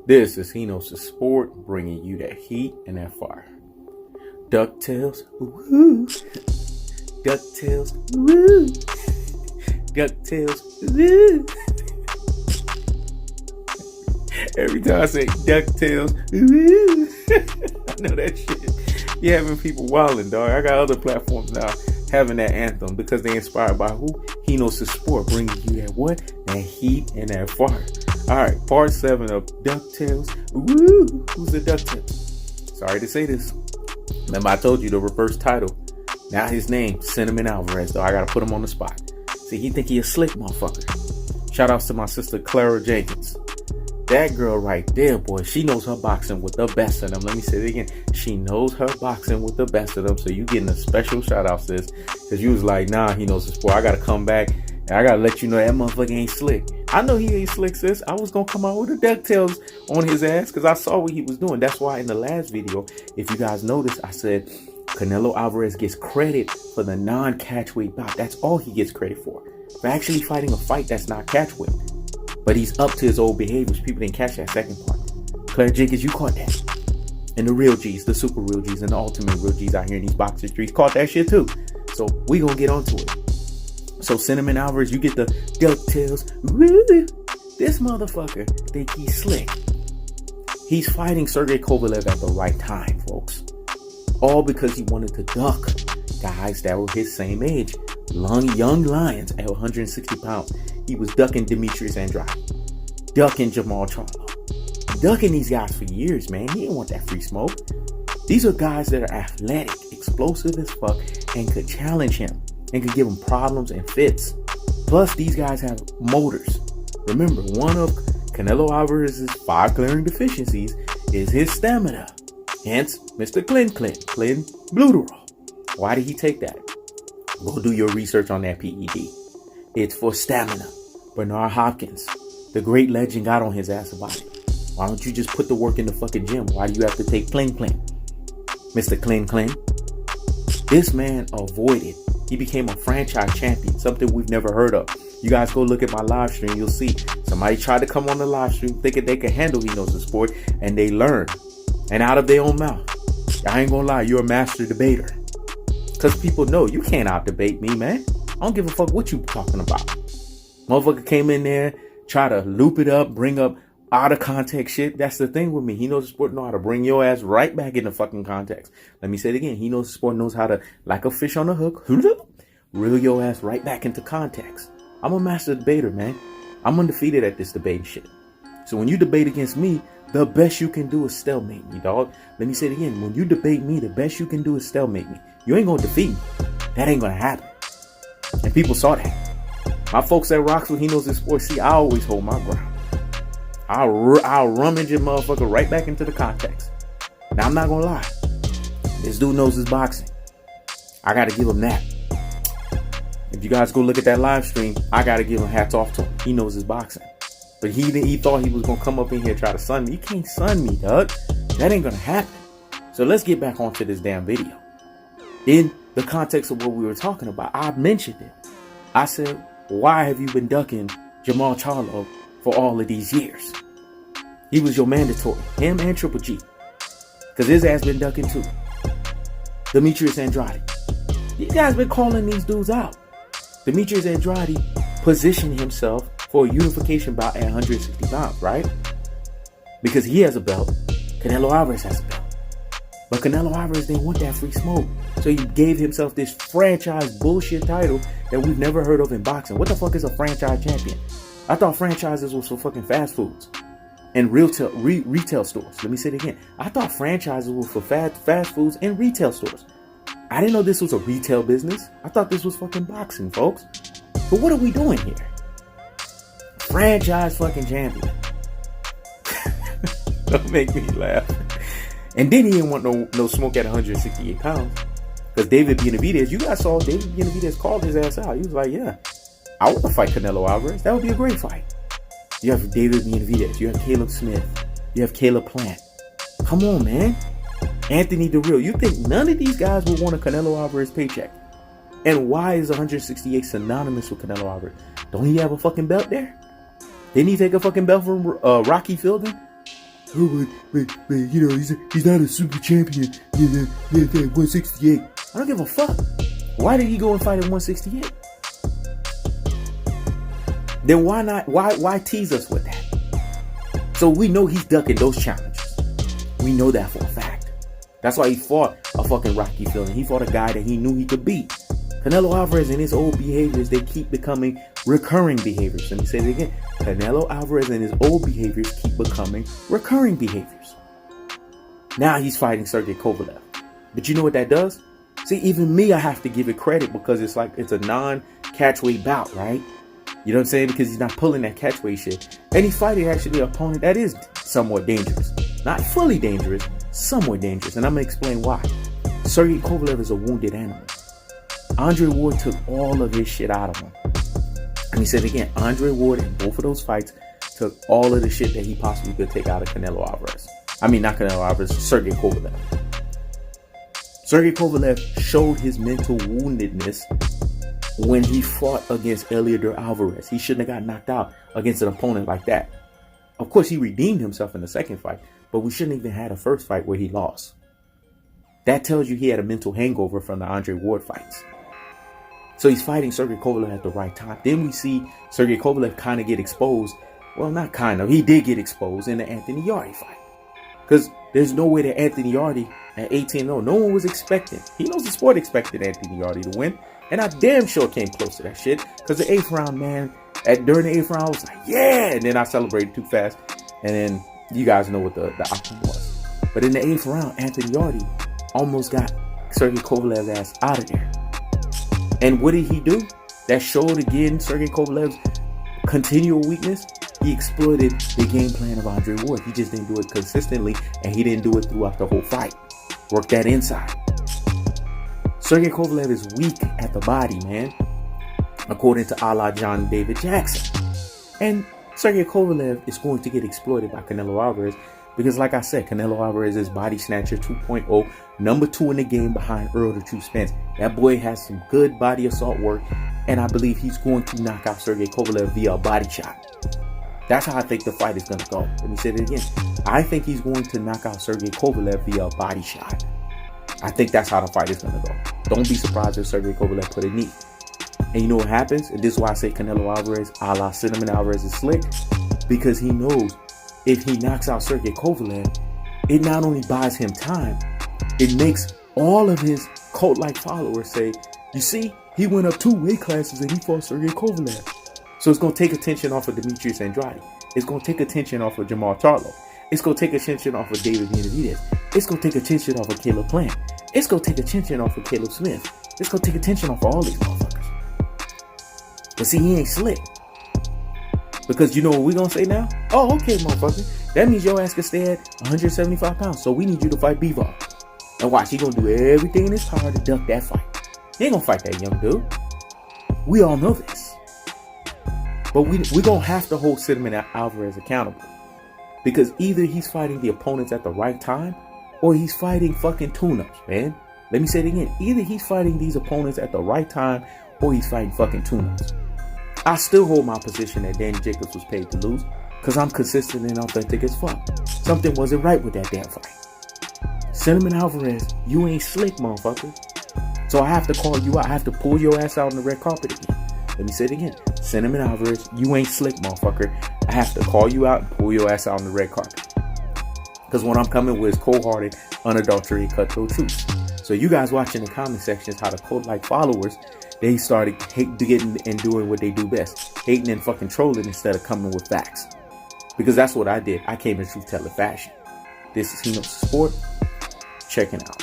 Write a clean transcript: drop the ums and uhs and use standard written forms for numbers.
This is Henos Sport, bringing you that heat and that fire. DuckTales, woo. DuckTales, woo. DuckTales, woo. Every time I say DuckTales, woo. I know that shit. You're having people wilding, dog. I got other platforms now having that anthem because they inspired by who? Henos Sport, bringing you that what? That heat and that fire. All right, part 7 of DuckTales. Woo! Who's the DuckTales? Sorry to say this. Remember, I told you the reverse title. Now his name, Canelo Alvarez, though. I gotta put him on the spot. See, he think he a slick motherfucker. Shout outs to my sister Clara Jenkins. That girl right there, boy, she knows her boxing with the best of them. Let me say it again. She knows her boxing with the best of them. So you getting a special shout out, sis. Because you was like, nah, he knows the sport. I gotta come back and I gotta let you know that motherfucker ain't slick. I know he ain't slick, sis. I was gonna come out with a DuckTales on his ass because I saw what he was doing. That's why in the last video, if you guys noticed, I said Canelo Alvarez gets credit for the non-catchweight bout. That's all he gets credit for actually fighting a fight that's not catchweight. But he's up to his old behaviors. People didn't catch that second part. Claire Jenkins, you caught that. And the real G's, the super real G's, and the ultimate real G's out here in these boxing streets caught that shit too. So we gonna get onto it. So Cinnamon Alvarez, you get the DuckTales. Woo! This motherfucker think he's slick. He's fighting Sergey Kovalev at the right time, folks. All because he wanted to duck guys that were his same age. Young lions at 160 pounds. He was ducking Demetrius Andrade. Ducking Jamal Charlo. Ducking these guys for years, man. He didn't want that free smoke. These are guys that are athletic, explosive as fuck, and could challenge him. And could give him problems and fits. Plus, these guys have motors. Remember, one of Canelo Alvarez's 5 glaring deficiencies is his stamina. Hence, Mr. Clint Bluterol. Why did he take that? Go do your research on that PED. It's for stamina. Bernard Hopkins, the great legend, got on his ass about it. Why don't you just put the work in the fucking gym? Why do you have to take Mr. Clint? This man avoided. He became a franchise champion, something we've never heard of. You guys go look at my live stream, you'll see. Somebody tried to come on the live stream thinking they could handle He Knows the Sport, and they learned. And out of their own mouth. I ain't gonna lie, you're a master debater. Because people know you can't out-debate me, man. I don't give a fuck what you talking about. Motherfucker came in there, try to loop it up, bring up out of context shit. That's the thing with me. He Knows the Sport know how to bring your ass right back into fucking context. Let me say it again. He Knows the Sport knows how to, like a fish on a hook, reel your ass right back into context. I'm a master debater, man. I'm undefeated at this debating shit. So when you debate against me, the best you can do is stalemate me, dog. Let me say it again. When you debate me, the best you can do is stalemate me. You ain't gonna defeat me. That ain't gonna happen. And people saw that. My folks that rocks with He Knows the Sport, see, I always hold my ground. I'll rummage your motherfucker right back into the context. Now, I'm not gonna lie. This dude knows his boxing. I gotta give him that. If you guys go look at that live stream, I gotta give him hats off to him. He knows his boxing. But he thought he was gonna come up in here and try to sun me. You can't sun me, dog. That ain't gonna happen. So let's get back onto this damn video. In the context of what we were talking about, I mentioned it. I said, why have you been ducking Jamal Charlo for all of these years? He was your mandatory. Him and Triple G. Because his ass been ducking too. Demetrius Andrade. You guys been calling these dudes out. Demetrius Andrade positioned himself for a unification bout at 160 pounds, right? Because he has a belt. Canelo Alvarez has a belt. But Canelo Alvarez didn't want that free smoke. So he gave himself this franchise bullshit title that we've never heard of in boxing. What the fuck is a franchise champion? I thought franchises was for fucking fast foods and retail stores. Let me say it again. I thought franchises were for fast foods and retail stores. I didn't know this was a retail business. I thought this was fucking boxing, folks. But what are we doing here? Franchise fucking champion. Don't make me laugh. And then he didn't want no smoke at 168 pounds. Because David Benavidez, you guys saw David Benavidez called his ass out. He was like, yeah, I want to fight Canelo Alvarez. That would be a great fight. You have David Benavidez. You have Caleb Smith. You have Caleb Plant. Come on, man. Anthony DeReal. You think none of these guys would want a Canelo Alvarez paycheck? And why is 168 synonymous with Canelo Alvarez? Don't he have a fucking belt there? Didn't he take a fucking belt from Rocky Fielding? oh, but you know, he's not a super champion. Yeah, 168. I don't give a fuck. Why did he go and fight at 168? Then why not? Why tease us with that? So we know he's ducking those challenges. We know that for a fact. That's why he fought a fucking Rocky Fielding. He fought a guy that he knew he could beat. Canelo Alvarez and his old behaviors, they keep becoming recurring behaviors. Let me say it again. Canelo Alvarez and his old behaviors keep becoming recurring behaviors. Now he's fighting Sergey Kovalev. But you know what that does? See, even me, I have to give it credit because it's like it's a non-catchweight bout, right? You know what I'm saying? Because he's not pulling that catchweight shit. And he's fighting actually an opponent that is somewhat dangerous. Not fully dangerous, somewhat dangerous. And I'm going to explain why. Sergey Kovalev is a wounded animal. Andre Ward took all of his shit out of him. And he said again, Andre Ward in both of those fights took all of the shit that he possibly could take out of Canelo Alvarez. I mean, not Canelo Alvarez, Sergey Kovalev. Sergey Kovalev showed his mental woundedness when he fought against Eliodor Alvarez. He shouldn't have got knocked out against an opponent like that. Of course, he redeemed himself in the second fight, but we shouldn't even have had a first fight where he lost. That tells you he had a mental hangover from the Andre Ward fights. So he's fighting Sergey Kovalev at the right time. Then we see Sergey Kovalev kind of get exposed. Well, not kind of. He did get exposed in the Anthony Yarde fight. Because there's no way that Anthony Yarde at 18-0, no one was expecting. He knows the sport expected Anthony Yarde to win. And I damn sure came close to that shit. Because the 8th round, man, during the 8th round, I was like, yeah. And then I celebrated too fast. And then you guys know what the outcome was. But in the 8th round, Anthony Yarde almost got Sergey Kovalev's ass out of there. And what did he do? That showed again Sergey Kovalev's continual weakness. He exploited the game plan of Andre Ward. He just didn't do it consistently, and he didn't do it throughout the whole fight. Work that inside. Sergey Kovalev is weak at the body, man, according to a la John David Jackson. And Sergey Kovalev is going to get exploited by Canelo Alvarez because, like I said, Canelo Alvarez is body snatcher 2.0, number 2 in the game behind Earl the True Spence. That boy has some good body assault work, and I believe he's going to knock out Sergey Kovalev via a body shot. That's how I think the fight is going to go. Let me say it again. I think he's going to knock out Sergey Kovalev via a body shot. I think that's how the fight is going to go. Don't be surprised if Sergey Kovalev put a knee. And you know what happens? And this is why I say Canelo Alvarez, a la Cinnamon Alvarez, is slick. Because he knows if he knocks out Sergey Kovalev, it not only buys him time, it makes all of his cult-like followers say, you see, he went up 2 weight classes and he fought Sergey Kovalev. So it's going to take attention off of Demetrius Andrade. It's going to take attention off of Jamal Charlo. It's going to take attention off of David Benavidez. It's going to take attention off of Caleb Plant. It's going to take attention off of Caleb Smith. It's going to take attention off of all these motherfuckers. But see, he ain't slick. Because you know what we're going to say now? Oh, okay, motherfucker. That means your ass can stay at 175 pounds. So we need you to fight Bivol. And watch, he going to do everything in his power to duck that fight. He ain't going to fight that young dude. We all know this. But we're going to have to hold Cinnamon Alvarez accountable. Because either he's fighting the opponents at the right time, or he's fighting fucking tune-ups, man. Let me say it again. Either he's fighting these opponents at the right time, or he's fighting fucking tune-ups. I still hold my position that Danny Jacobs was paid to lose, because I'm consistent and authentic as fuck. Something wasn't right with that damn fight. Cinnamon Alvarez, you ain't slick, motherfucker. So I have to call you out. I have to pull your ass out on the red carpet again. Let me say it again. Cinnamon Alvarez, you ain't slick, motherfucker. I have to call you out and pull your ass out on the red carpet. Because what I'm coming with is cold-hearted, unadulterated, cutthroat truth. So you guys watching the comment sections how the cult-like followers, they started getting and doing what they do best. Hating and fucking trolling instead of coming with facts. Because that's what I did. I came in truth-telling fashion. This is He Knows the Sport. Checking out.